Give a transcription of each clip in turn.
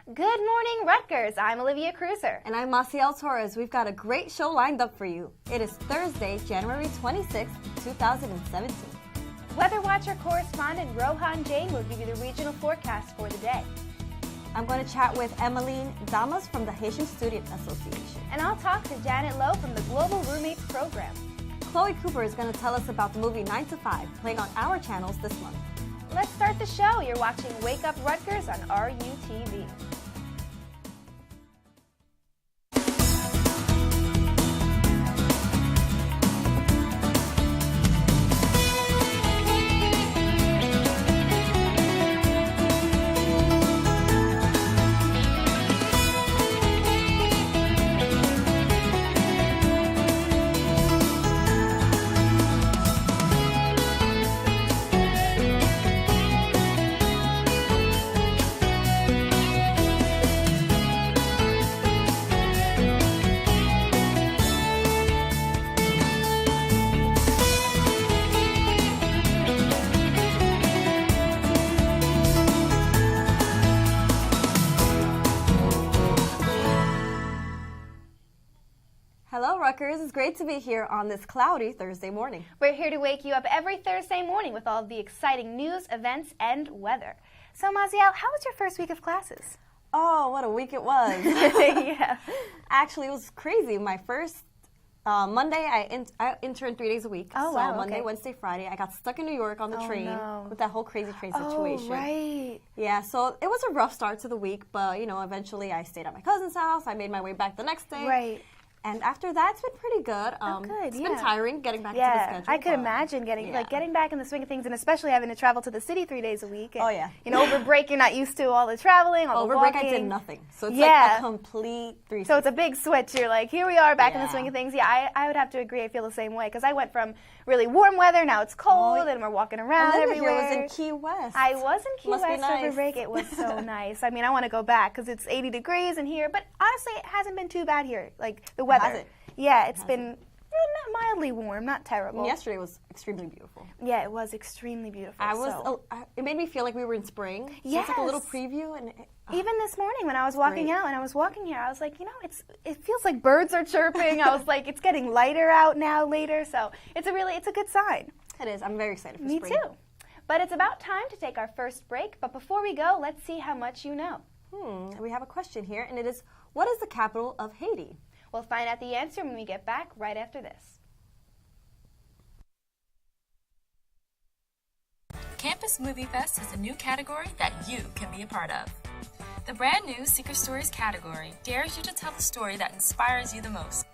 Good morning, Rutgers. I'm Olivia Cruser. And I'm Masiel Torres. We've got a great show lined up for you. It is Thursday, January 26, 2017. Weather Watcher correspondent Rohan Jain will give you the regional forecast for the day. I'm going to chat with Emmaline Damas from the Haitian Students Association. And I'll talk to Janet Loh from the Global Roommates program. Chloe Cooper is going to tell us about the movie 9 to 5, playing on our channels this month. Let's start the show. You're watching Wake Up Rutgers on RUTV. Hello, Rutgers. It's great to be here on this cloudy Thursday morning. We're here to wake you up every Thursday morning with all of the exciting news, events, and weather. So, Masiel, how was your first week of classes? Oh, what a week it was. Yeah. Actually, it was crazy. My first Monday, I interned 3 days a week. Oh, so wow, Monday, okay. Wednesday, Friday. I got stuck in New York on the train with that whole crazy train situation. Oh, right. Yeah, so it was a rough start to the week, but, eventually I stayed at my cousin's house. I made my way back the next day. Right. And after that, it's been pretty good. Good, It's been tiring getting back to the schedule. I could imagine getting back in the swing of things, and especially having to travel to the city 3 days a week. And, Oh, yeah. Over break, you're not used to all the traveling, all the Over break, walking. I did nothing. So it's Yeah. like a complete 360. So it's a big switch. You're like, here we are back in the Yeah. swing of things. Yeah, I would have to agree. I feel the same way because I went from really warm weather, now it's cold, and we're walking around Olivia everywhere. here was in Key West. I was in Key Must be West over nice. break. It was so nice. I mean, I want to go back because it's 80 degrees in here, but honestly, it hasn't been too bad here. Like the weather. Has it? Yeah, it's been not mildly warm, not terrible. And yesterday was extremely beautiful. Yeah, it was extremely beautiful. It made me feel like we were in spring. So it's like a little preview. And even this morning when I was walking great. out and I was walking here, I was like, it feels like birds are chirping. I was like, it's getting lighter out now later, so it's a good sign. It is. I'm very excited for Me spring. too. But it's about time to take our first break. But before we go, let's see how much you know. We have a question here, and it is, what is the capital of Haiti? We'll find out the answer when we get back right after this. Campus Movie Fest is a new category that you can be a part of. The brand new Seeker Stories category dares you to tell the story that inspires you the most.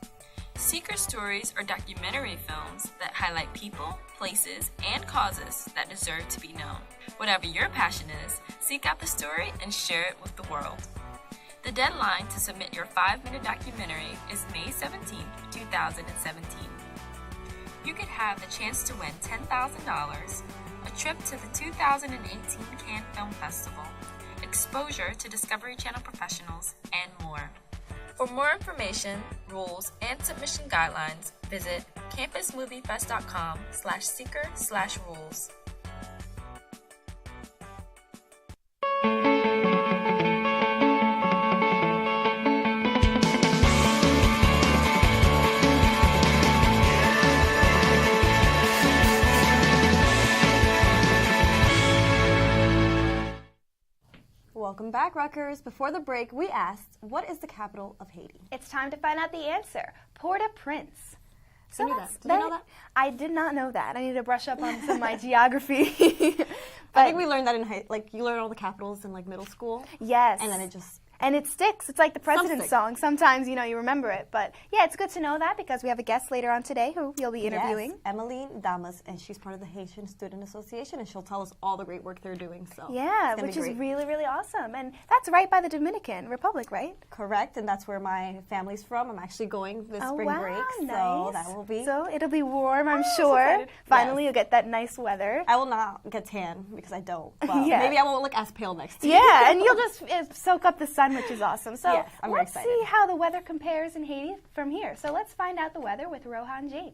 Seeker Stories are documentary films that highlight people, places, and causes that deserve to be known. Whatever your passion is, seek out the story and share it with the world. The deadline to submit your 5-minute documentary is May 17, 2017. You could have the chance to win $10,000, a trip to the 2018 Cannes Film Festival, exposure to Discovery Channel professionals, and more. For more information, rules, and submission guidelines, visit campusmoviefest.com/seeker/rules. Welcome back, Rutgers. Before the break, we asked, what is the capital of Haiti? It's time to find out the answer. Port-au-Prince. So Did you know that? I did not know that. I need to brush up on some of my geography. I think we learned that you learn all the capitals in middle school. Yes. And then it just... And it sticks. It's like the President's song. Sometimes, you remember it. But yeah, it's good to know that because we have a guest later on today who you'll be interviewing. Yes, Emmaline Damas, and she's part of the Haitian Students Association, and she'll tell us all the great work they're doing. So yeah, which is really, really awesome. And that's right by the Dominican Republic, right? Correct, and that's where my family's from. I'm actually going this spring break, nice. So that will be... So it'll be warm, I'm sure. So Finally, you'll get that nice weather. I will not get tan because I don't. But Yeah. maybe I won't look as pale next year. Yeah, and you'll just soak up the sun, which is awesome. So yes, I'm very let's excited. see how the weather compares in Haiti from here. So let's find out the weather with Rohan Jain.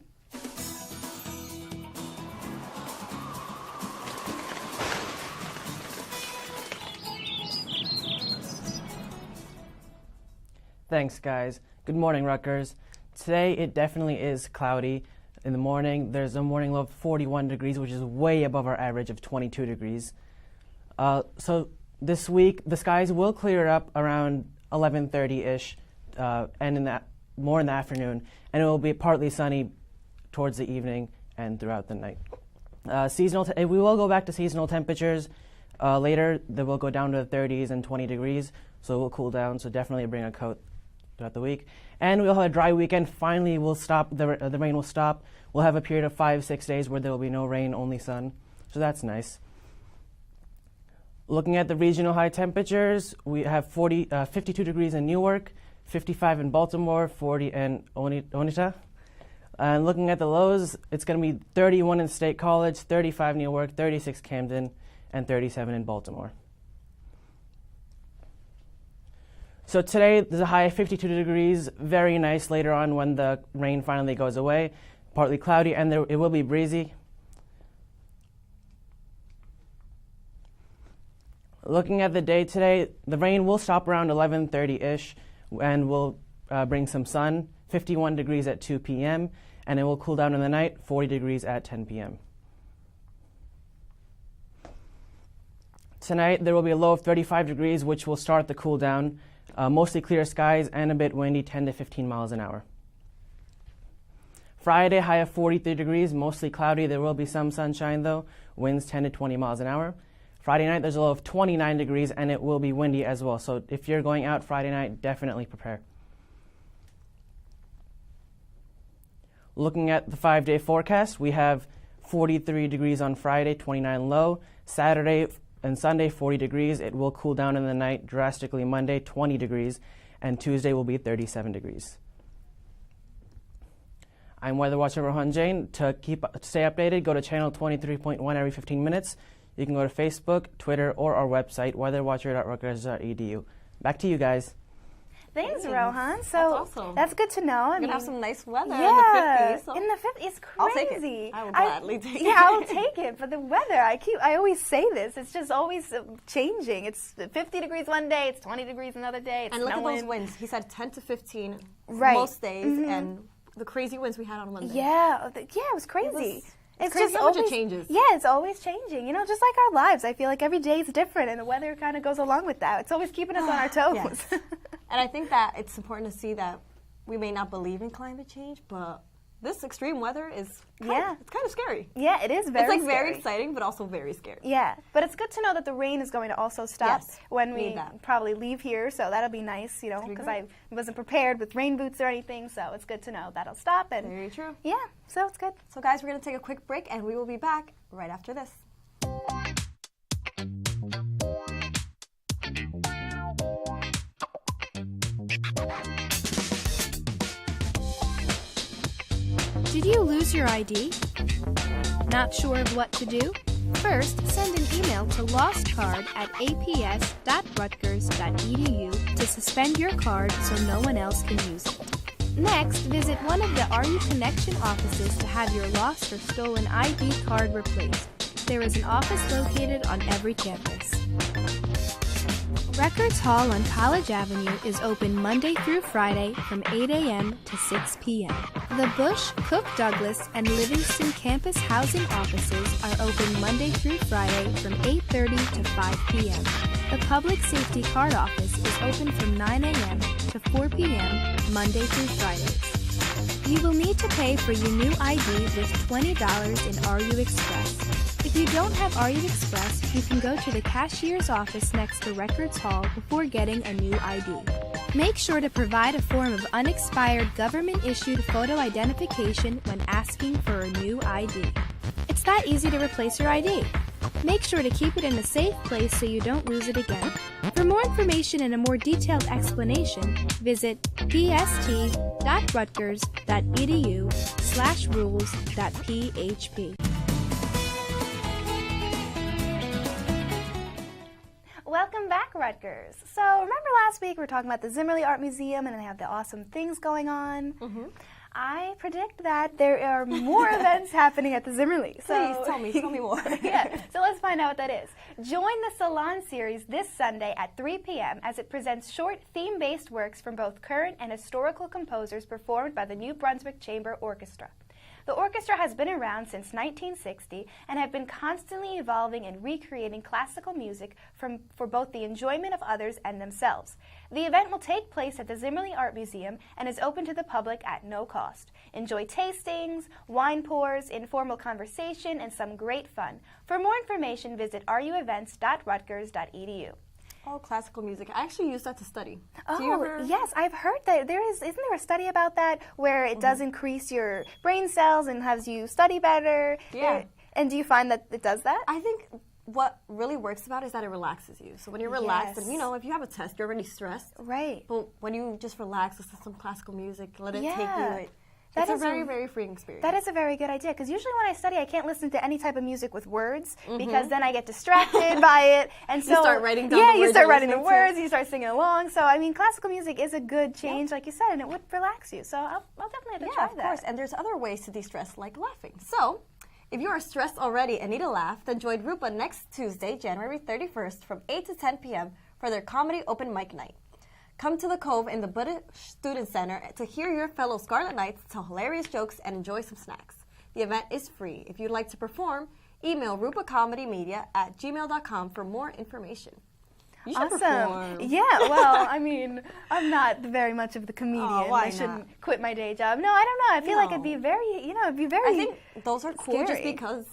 Thanks, guys. Good morning, Rutgers. Today, it definitely is cloudy. In the morning, there's a morning low of 41 degrees, which is way above our average of 22 degrees. So this week, the skies will clear up around 11:30-ish, and more in the afternoon, and it will be partly sunny towards the evening and throughout the night. We will go back to seasonal temperatures later. They will go down to the 30s and 20 degrees, so it will cool down. So definitely bring a coat throughout the week. And we'll have a dry weekend. Finally, we'll stop. The rain will stop. We'll have a period of 5-6 days where there will be no rain, only sun. So that's nice. Looking at the regional high temperatures, we have 52 degrees in Newark, 55 in Baltimore, 40 in Onitsha. And looking at the lows, it's going to be 31 in State College, 35 Newark, 36 Camden, and 37 in Baltimore. So today, there's a high of 52 degrees, very nice later on when the rain finally goes away. Partly cloudy, and it will be breezy. Looking at the day today, the rain will stop around 11:30-ish, and will bring some sun, 51 degrees at 2 p.m., and it will cool down in the night, 40 degrees at 10 p.m. Tonight, there will be a low of 35 degrees, which will start the cool down. Mostly clear skies and a bit windy, 10 to 15 miles an hour. Friday, high of 43 degrees, mostly cloudy. There will be some sunshine, though. Winds 10 to 20 miles an hour. Friday night, there's a low of 29 degrees, and it will be windy as well. So if you're going out Friday night, definitely prepare. Looking at the 5-day forecast, we have 43 degrees on Friday, 29 low. Saturday and Sunday, 40 degrees. It will cool down in the night drastically. Monday, 20 degrees, and Tuesday will be 37 degrees. I'm Weather Watcher Rohan Jain. To stay updated, go to channel 23.1 every 15 minutes. You can go to Facebook, Twitter, or our website, weatherwatcher.rutgers.edu. Back to you guys. Thanks, Rohan. So that's awesome. That's good to know. We're going to have some nice weather yeah, in the 50s. So in the 50s, it's crazy. I'll take it. I will gladly take it. Yeah, I'll take it. But the weather, I always say this, it's just always changing. It's 50 degrees one day, it's 20 degrees another day. It's and look snowing. at those winds. He said 10 to 15 right. most days, and the crazy winds we had on Monday. Yeah, it was crazy. It's crazy just how much always, it changes. Yeah, it's always changing. You know, just like our lives. I feel like every day is different, and the weather kind of goes along with that. It's always keeping us on our toes. Yes. And I think that it's important to see that we may not believe in climate change, but this extreme weather is kind of scary. Yeah, it is very It's scary. very exciting, but also very scary. Yeah, but it's good to know that the rain is going to also stop when we probably leave here, so that'll be nice, you know, because I wasn't prepared with rain boots or anything, so it's good to know that'll stop. And very true. Yeah, so it's good. So guys, we're going to take a quick break, and we will be back right after this. Did you lose your ID? Not sure of what to do? First, send an email to lostcard@aps.rutgers.edu to suspend your card so no one else can use it. Next, visit one of the RU Connection offices to have your lost or stolen ID card replaced. There is an office located on every campus. Rutgers Hall on College Avenue is open Monday through Friday from 8 a.m. to 6 p.m. The Bush, Cook Douglas, and Livingston campus housing offices are open Monday through Friday from 8:30 to 5 p.m. The Public Safety Card office is open from 9 a.m. to 4 p.m. Monday through Fridays. You will need to pay for your new ID with $20 in RU Express. If you don't have RU Express, you can go to the cashier's office next to Rutgers Hall before getting a new ID. Make sure to provide a form of unexpired government-issued photo identification when asking for a new ID. It's that easy to replace your ID. Make sure to keep it in a safe place so you don't lose it again. For more information and a more detailed explanation, visit pst.rutgers.edu/rules.php. Welcome back, Rutgers. So remember last week we were talking about the Zimmerli Art Museum and they have the awesome things going on. I predict that there are more events happening at the Zimmerly. Please tell me more. Yeah, so let's find out what that is. Join the Salon series this Sunday at 3 p.m. as it presents short theme-based works from both current and historical composers performed by the New Brunswick Chamber Orchestra. The orchestra has been around since 1960 and have been constantly evolving and recreating classical music for both the enjoyment of others and themselves. The event will take place at the Zimmerly Art Museum and is open to the public at no cost. Enjoy tastings, wine pours, informal conversation, and some great fun. For more information, visit ruevents.rutgers.edu. Oh, classical music. I actually use that to study. Oh, yes, I've heard that isn't there a study about that where it does increase your brain cells and has you study better? Yeah. And do you find that it does that? I think what really works about it is that it relaxes you. So when you're relaxed, and if you have a test, you're already stressed. Right. But when you just relax, listen to some classical music, let it take you. It's a very, very freeing experience. That is a very good idea, because usually when I study, I can't listen to any type of music with words, because then I get distracted by it. And so you start writing down the words. Yeah, you start writing the words, you start singing along. So, I mean, classical music is a good change, like you said, and it would relax you. So I'll definitely have to try that. Yeah, of course. And there's other ways to de-stress, like laughing. So if you are stressed already and need a laugh, then join Rupa next Tuesday, January 31st from 8 to 10 p.m. for their comedy open mic night. Come to the Cove in the British Student Center to hear your fellow Scarlet Knights tell hilarious jokes and enjoy some snacks. The event is free. If you'd like to perform, email rupacomedymedia@gmail.com for more information. You should perform. Yeah, well, I mean, I'm not very much of the comedian. Why I shouldn't quit my day job. No, I don't know. I feel like it'd be very, I think those are cool just because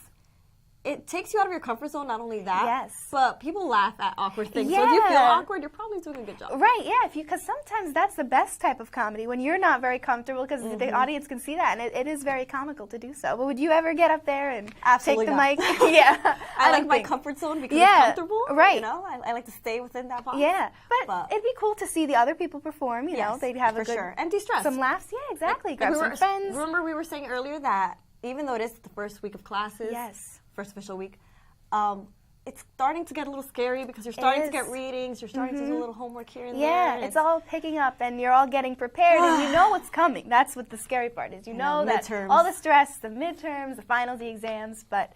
it takes you out of your comfort zone, not only that, but people laugh at awkward things. So if you feel awkward, you're probably doing a good job. Right, yeah, because sometimes that's the best type of comedy, when you're not very comfortable, because the audience can see that, and it is very comical to do so. But would you ever get up there and take the mic? Yeah. I like my comfort zone because it's comfortable. Right. You know, I like to stay within that box. Yeah, but it'd be cool to see the other people perform, you know. They'd have a good... And de-stress. Some laughs, yeah, exactly. Grab some friends. Remember we were saying earlier that even though it is the first week of classes, first official week, it's starting to get a little scary because you're starting to get readings, you're starting to do a little homework here and there. Yeah, it's all picking up and you're all getting prepared and you know what's coming. That's what the scary part is. You know that all the stress, the midterms, the finals, the exams, but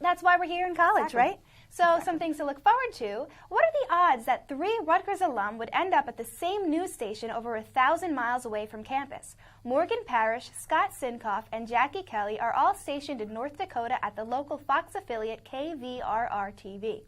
that's why we're here in college, right? So some things to look forward to. What are the odds that 3 Rutgers alum would end up at the same news station over 1,000 miles away from campus? Morgan Parrish, Scott Sinkoff, and Jackie Kelly are all stationed in North Dakota at the local Fox affiliate KVRR-TV.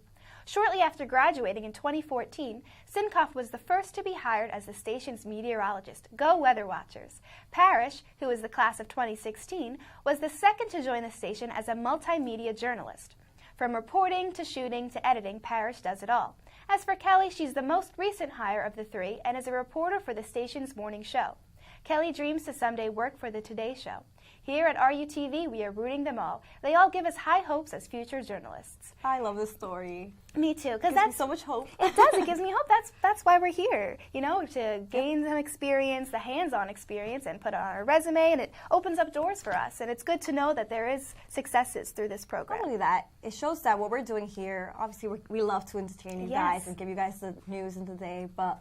Shortly after graduating in 2014, Sinkoff was the first to be hired as the station's meteorologist. Go Weather Watchers. Parrish, who is the class of 2016, was the second to join the station as a multimedia journalist. From reporting to shooting to editing, Parrish does it all. As for Kelly, she's the most recent hire of the 3 and is a reporter for the station's morning show. Kelly dreams to someday work for the Today Show. Here at RUTV, we are rooting them all. They all give us high hopes as future journalists. I love this story. Me too, because that's so much hope. It does. It gives me hope. That's why we're here. To gain some experience, the hands-on experience, and put it on our resume, and it opens up doors for us. And it's good to know that there is successes through this program. Not only that, it shows that what we're doing here. Obviously, we love to entertain you guys and give you guys the news in the day, but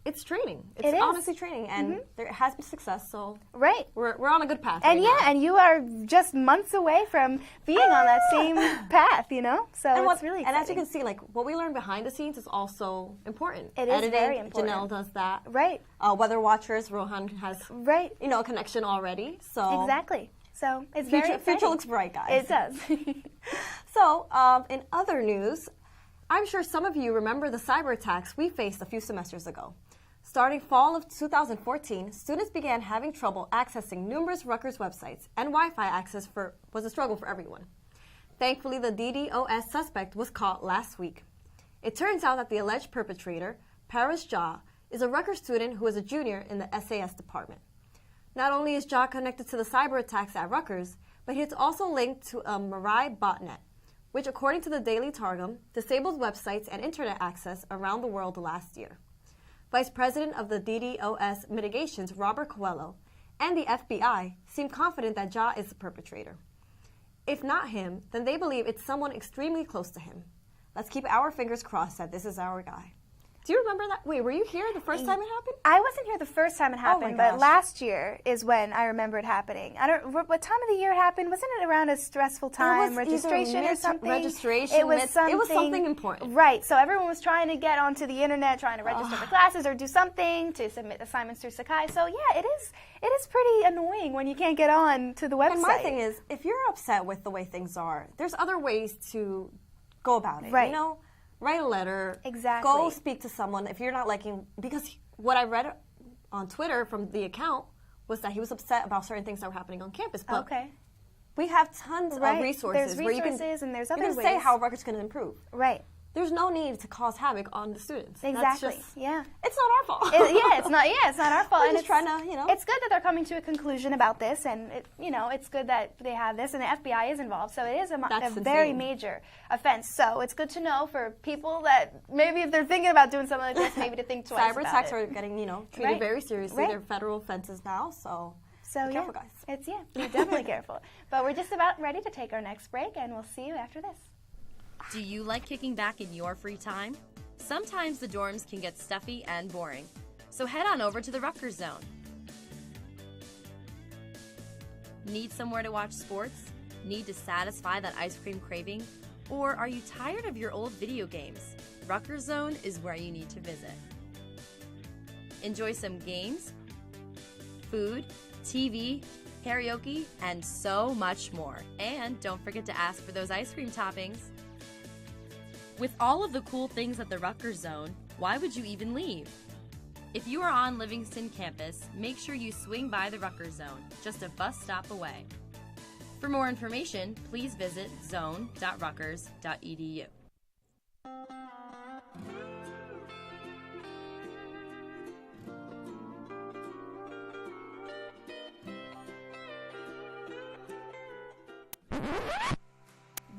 it's training. It's honestly training, and there has been success. So we're on a good path. And and you are just months away from being on that same path. So it's really exciting. And as you can see, what we learn behind the scenes is also important. It is very important. Janelle does that. Right. Weather Watchers, Rohan has a connection already. So exactly. So it's very exciting. Future looks bright, guys. It does. So in other news, I'm sure some of you remember the cyber attacks we faced a few semesters ago. Starting fall of 2014, students began having trouble accessing numerous Rutgers websites, and Wi-Fi access was a struggle for everyone. Thankfully, the DDoS suspect was caught last week. It turns out that the alleged perpetrator, Paris Ja, is a Rutgers student who is a junior in the SAS department. Not only is Ja connected to the cyber attacks at Rutgers, but he is also linked to a Mirai botnet, which, according to the Daily Targum, disabled websites and internet access around the world last year. Vice President of the DDoS Mitigations, Robert Coelho, and the FBI seem confident that Ja is the perpetrator. If not him, then they believe it's someone extremely close to him. Let's keep our fingers crossed that this is our guy. Do you remember that? Wait, were you here the first time it happened? I wasn't here the first time it happened, but last year is when I remember it happening. I don't. What time of the year it happened? Wasn't it around a stressful time, registration or something? Registration. It was something important. Right. So everyone was trying to get onto the internet, trying to register for classes or do something to submit assignments through Sakai. So yeah, it is pretty annoying when you can't get on to the website. And my thing is, if you're upset with the way things are, there's other ways to go about it. Right. You know, write a letter. Exactly. Go speak to someone if you're not liking, because what I read on Twitter from the account was that he was upset about certain things that were happening on campus. But we have tons of resources. There's resources and there's other ways. You can say how Rutgers can improve. Right. There's no need to cause havoc on the students. Exactly. It's not our fault. It's not our fault. We're just trying to, It's good that they're coming to a conclusion about this, and it's good that they have this, and the FBI is involved. So it is a very major offense. So it's good to know for people that maybe if they're thinking about doing something like this, maybe to think twice. Cyber attacks are getting treated very seriously. They're federal offenses now. So be careful, guys. Be definitely careful. But we're just about ready to take our next break, and we'll see you after this. Do you like kicking back in your free time? Sometimes the dorms can get stuffy and boring, so head on over to the Rutgers Zone. Need somewhere to watch sports? Need to satisfy that ice cream craving? Or are you tired of your old video games? Rutgers Zone is where you need to visit. Enjoy some games, food, TV, karaoke, and so much more. And don't forget to ask for those ice cream toppings. With all of the cool things at the Rutgers Zone, why would you even leave? If you are on Livingston campus, make sure you swing by the Rutgers Zone, just a bus stop away. For more information, please visit zone.rutgers.edu.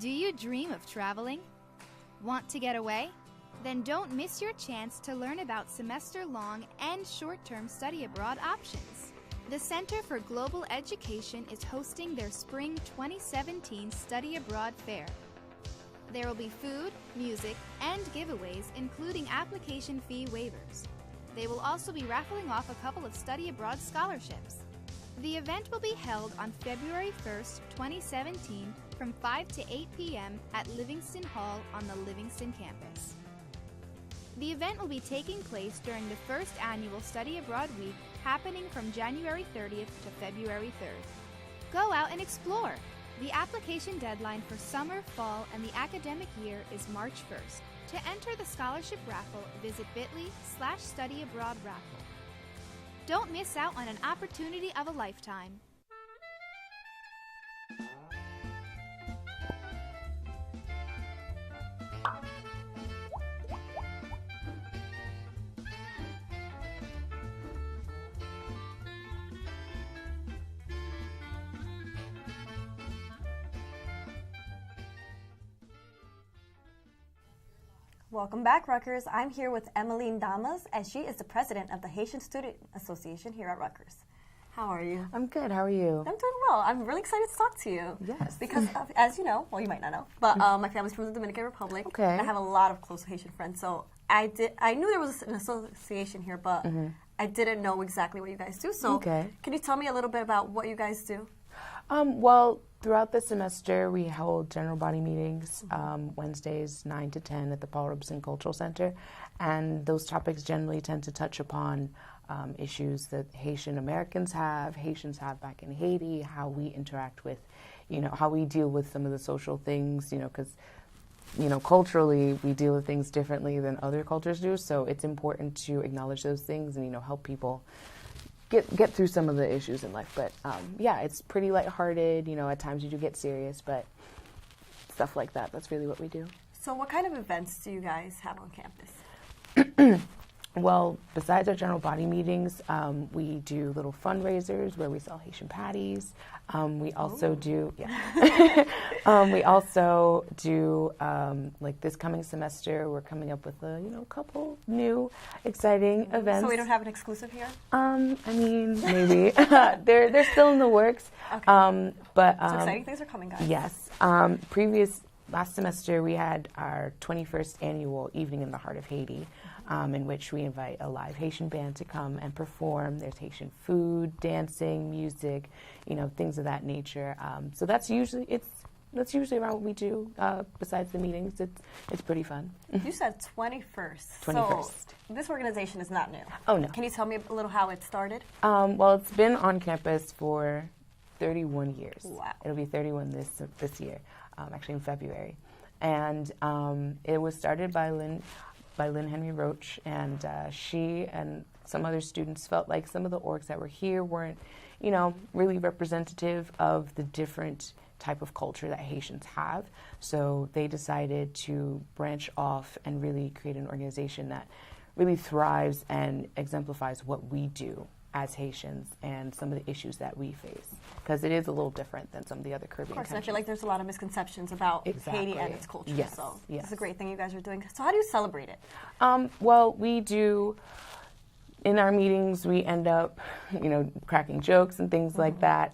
Do you dream of traveling? Want to get away? Then don't miss your chance to learn about semester-long and short-term study abroad options. The Center for Global Education is hosting their Spring 2017 Study Abroad Fair. There will be food, music, and giveaways, including application fee waivers. They will also be raffling off a couple of study abroad scholarships. The event will be held on February 1st, 2017 from 5 to 8 p.m. at Livingston Hall on the Livingston campus. The event will be taking place during the first annual Study Abroad Week happening from January 30th to February 3rd. Go out and explore! The application deadline for summer, fall, and the academic year is March 1st. To enter the scholarship raffle, visit bit.ly/studyabroadraffle. Don't miss out on an opportunity of a lifetime. Welcome back, Rutgers. I'm here with Emmaline Damas, and she is the president of the Haitian Students Association here at Rutgers. How are you? I'm good. How are you? I'm doing well. I'm really excited to talk to you. Yes. Because, as you know, well, you might not know, but my family's from the Dominican Republic. Okay. And I have a lot of close Haitian friends, so I knew there was an association here, but I didn't know exactly what you guys do. So can you tell me a little bit about what you guys do? Well, throughout the semester, we hold general body meetings Wednesdays 9 to 10 at the Paul Robeson Cultural Center, and those topics generally tend to touch upon issues that Haitian Americans have, Haitians have back in Haiti, how we interact with, how we deal with some of the social things, because, culturally we deal with things differently than other cultures do, so it's important to acknowledge those things and, help people get through some of the issues in life. But it's pretty lighthearted. At times you do get serious, but stuff like that, that's really what we do. So what kind of events do you guys have on campus? Well, besides our general body meetings, we do little fundraisers where we sell Haitian patties. We also do, like this coming semester, we're coming up with a couple new exciting events. So we don't have an exclusive here? Maybe. they're still in the works. Okay. But so exciting things are coming, guys. Yes. last semester we had our 21st annual Evening in the Heart of Haiti, in which we invite a live Haitian band to come and perform. There's Haitian food, dancing, music, things of that nature. So that's usually around what we do. Besides the meetings, it's pretty fun. You said 21st. 21st. So this organization is not new. Oh, no. Can you tell me a little how it started? Well, it's been on campus for 31 years. Wow. It'll be 31 this year, actually in February. And it was started by Lynn Henry Roach, and she and some other students felt like some of the orgs that were here weren't, really representative of the different type of culture that Haitians have. So they decided to branch off and really create an organization that really thrives and exemplifies what we do as Haitians and some of the issues that we face, because it is a little different than some of the other Caribbean countries. I feel like there's a lot of misconceptions about Haiti and its culture. Yes. So yes. It's a great thing you guys are doing. So how do you celebrate it? Well, we do, in our meetings, we end up, cracking jokes and things like that.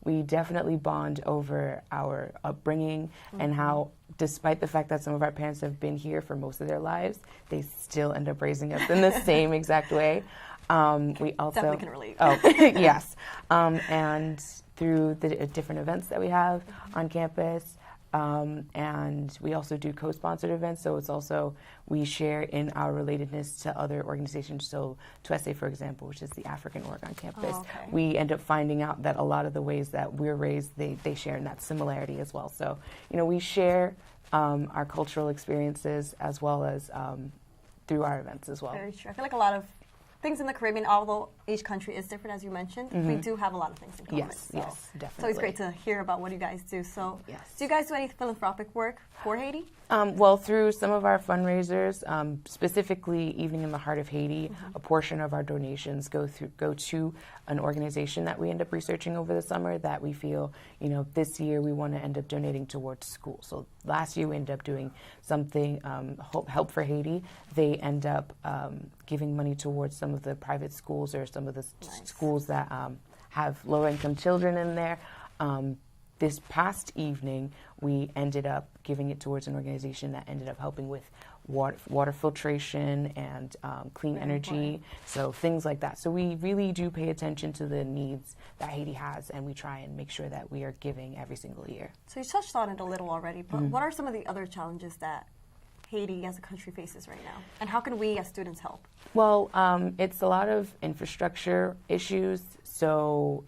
We definitely bond over our upbringing and how, despite the fact that some of our parents have been here for most of their lives, they still end up raising us in the same exact way. We also definitely can relate. Oh, yes. And through the different events that we have on campus, and we also do co-sponsored events. So it's also, we share in our relatedness to other organizations. So TUESE, for example, which is the African org on campus, we end up finding out that a lot of the ways that we're raised, they share in that similarity as well. So, we share our cultural experiences as well as through our events as well. Very true. I feel like a lot of things in the Caribbean, although each country is different, as you mentioned, we do have a lot of things in common. Yes, yes, definitely. So it's great to hear about what you guys do. So, yes. Do you guys do any philanthropic work for Haiti? Well, through some of our fundraisers, specifically Evening in the Heart of Haiti, a portion of our donations go to an organization that we end up researching over the summer that we feel, this year we want to end up donating towards school. So last year we ended up doing something, Help for Haiti. They end up giving money towards some of the private schools or some of the schools that have low-income children in there. This past evening, we ended up giving it towards an organization that ended up helping with water filtration and clean energy, so things like that. So we really do pay attention to the needs that Haiti has, and we try and make sure that we are giving every single year. So you touched on it a little already, but what are some of the other challenges that Haiti as a country faces right now? And how can we as students help? Well, it's a lot of infrastructure issues. So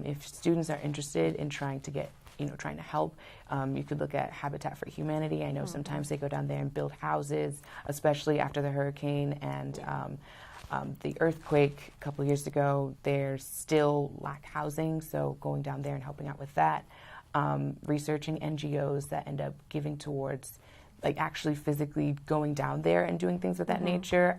if students are interested in trying to get, trying to help, you could look at Habitat for Humanity. I know sometimes they go down there and build houses, especially after the hurricane and the earthquake a couple years ago. There's still lack housing, so going down there and helping out with that. Researching NGOs that end up giving towards, like actually physically going down there and doing things of that nature.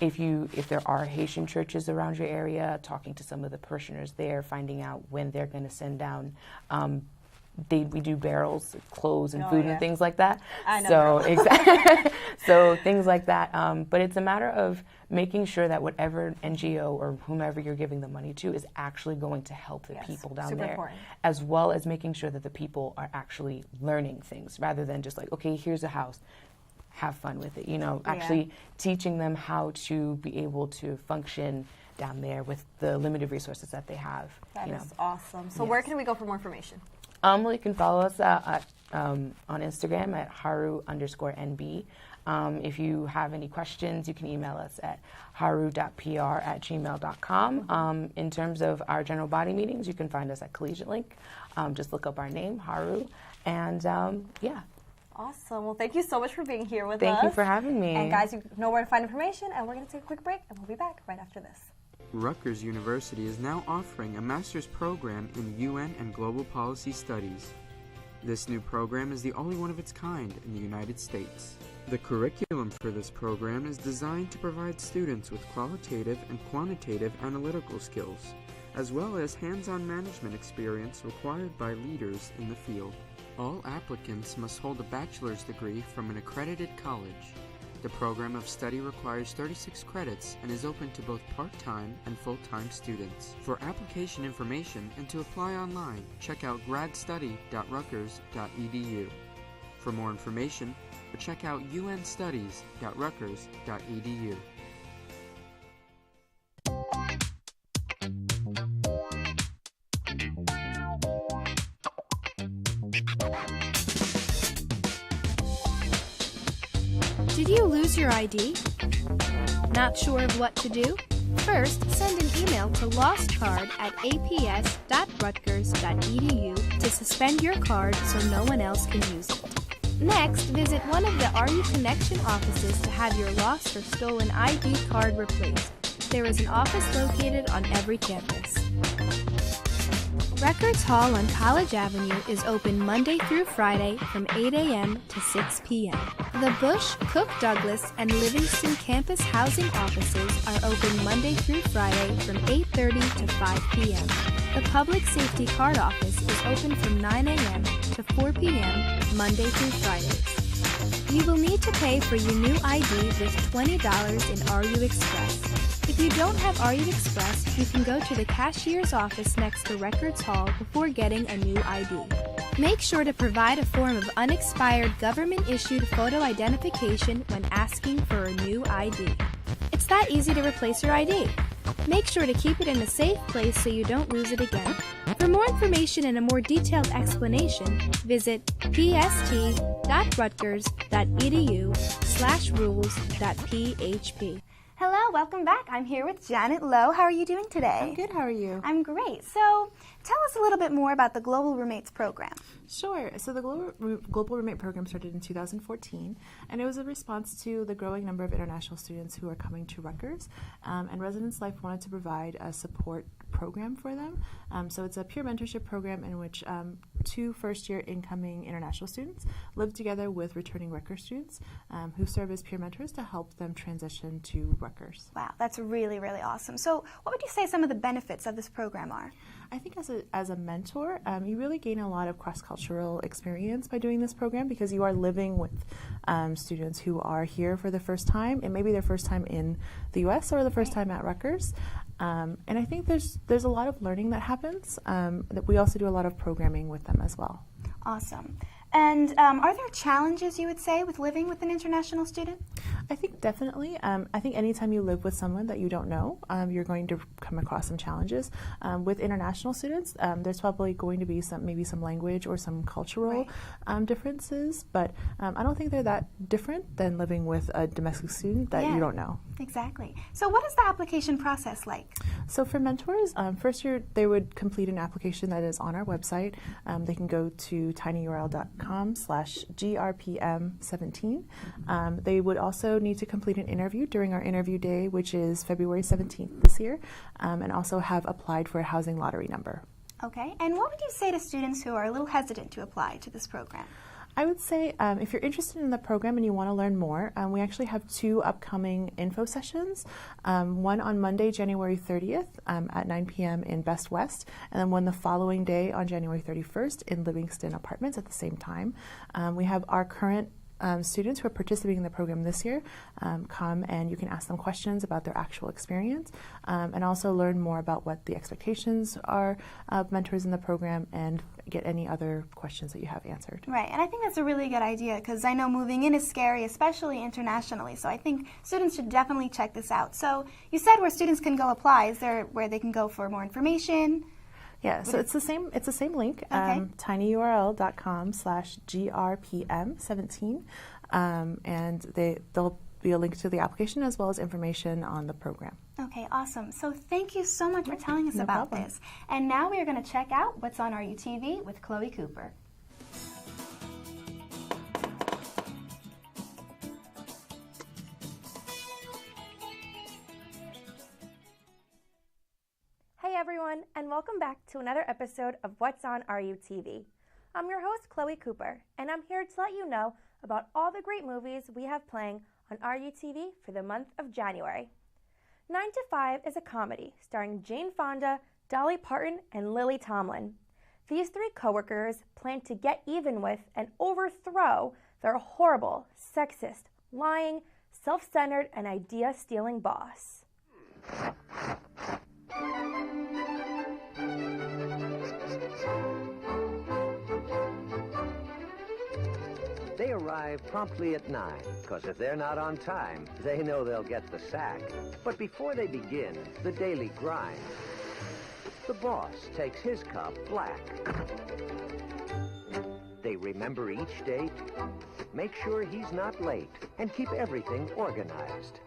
If there are Haitian churches around your area, talking to some of the parishioners there, finding out when they're going to send down. We do barrels, clothes, and food and things like that. I know. So exactly. So things like that. But it's a matter of making sure that whatever NGO or whomever you're giving the money to is actually going to help the people down there, important. as well as making sure that the people are actually learning things rather than just like, okay, here's a house. Have fun with it, actually teaching them how to be able to function down there with the limited resources that they have. That is awesome. So where can we go for more information? Well, you can follow us on Instagram at haru_NB. If you have any questions, you can email us at haru.pr@gmail.com. In terms of our general body meetings, you can find us at Collegiate Link. Just look up our name, Haru, and Awesome. Well, thank you so much for being here with us. Thank you for having me. And guys, you know where to find information, and we're going to take a quick break, and we'll be back right after this. Rutgers University is now offering a master's program in UN and Global Policy Studies. This new program is the only one of its kind in the United States. The curriculum for this program is designed to provide students with qualitative and quantitative analytical skills, as well as hands-on management experience required by leaders in the field. All applicants must hold a bachelor's degree from an accredited college. The program of study requires 36 credits and is open to both part-time and full-time students. For application information and to apply online, check out gradstudy.rutgers.edu. For more information, check out unstudies.rutgers.edu. Did you lose your ID? Not sure of what to do? First, send an email to lostcard@aps.rutgers.edu to suspend your card so no one else can use it. Next, visit one of the RU Connection offices to have your lost or stolen ID card replaced. There is an office located on every campus. Rutgers Hall on College Avenue is open Monday through Friday from 8 a.m. to 6 p.m. The Bush, Cook Douglas, and Livingston campus housing offices are open Monday through Friday from 8:30 to 5 p.m. The Public Safety Card office is open from 9 a.m. to 4 p.m. Monday through Fridays. You will need to pay for your new ID with $20 in RU Express. If you don't have RU Express, you can go to the cashier's office next to Rutgers Hall before getting a new ID. Make sure to provide a form of unexpired government-issued photo identification when asking for a new ID. It's that easy to replace your ID. Make sure to keep it in a safe place so you don't lose it again. For more information and a more detailed explanation, visit pst.rutgers.edu/rules.php. Hello, welcome back. I'm here with Janet Loh. How are you doing today? I'm good. How are you? I'm great. So tell us a little bit more about the Global Roommates program. Sure. So the Global Roommate program started in 2014, and it was a response to the growing number of international students who are coming to Rutgers, and Residence Life wanted to provide a support program for them. So it's a peer mentorship program in which 2 first-year incoming international students live together with returning Rutgers students who serve as peer mentors to help them transition to Rutgers. Wow, that's really, really awesome. So what would you say some of the benefits of this program are? I think as a mentor, you really gain a lot of cross-cultural experience by doing this program because you are living with students who are here for the first time. It may be their first time in the U.S. or the first time at Rutgers. And I think there's a lot of learning that happens. That we also do a lot of programming with them as well. Awesome. And are there challenges, you would say, with living with an international student? I think definitely. I think anytime you live with someone that you don't know, you're going to come across some challenges. With international students, there's probably going to be maybe some language or some cultural differences, but I don't think they're that different than living with a domestic student that you don't know. Exactly. So what is the application process like? So for mentors, first year they would complete an application that is on our website. They can go to tinyurl.com/grpm17. They would also need to complete an interview during our interview day, which is February 17th this year, and also have applied for a housing lottery number. Okay, and what would you say to students who are a little hesitant to apply to this program? I would say if you're interested in the program and you want to learn more, we actually have 2 upcoming info sessions, one on Monday, January 30th at 9 p.m. in Best West, and then one the following day on January 31st in Livingston Apartments at the same time. We have our current students who are participating in the program this year come and you can ask them questions about their actual experience and also learn more about what the expectations are of mentors in the program and get any other questions that you have answered. Right, and I think that's a really good idea because I know moving in is scary, especially internationally, so I think students should definitely check this out. So you said where students can go apply. Is there where they can go for more information? Yeah, so it's the same link, okay. tinyurl.com/grpm17, and there'll be a link to the application as well as information on the program. Okay, awesome. So thank you so much for telling us about this. And now we are going to check out what's on RUTV with Chloe Cooper. Hey everyone, and welcome back to another episode of What's on RUTV. I'm your host, Chloe Cooper, and I'm here to let you know about all the great movies we have playing on RUTV for the month of January. 9 to 5 is a comedy starring Jane Fonda, Dolly Parton, and Lily Tomlin. These 3 coworkers plan to get even with and overthrow their horrible, sexist, lying, self-centered, and idea-stealing boss. arrive promptly at 9, because if they're not on time, they know they'll get the sack. But before they begin the daily grind, the boss takes his cup black. They remember each date, make sure he's not late, and keep everything organized.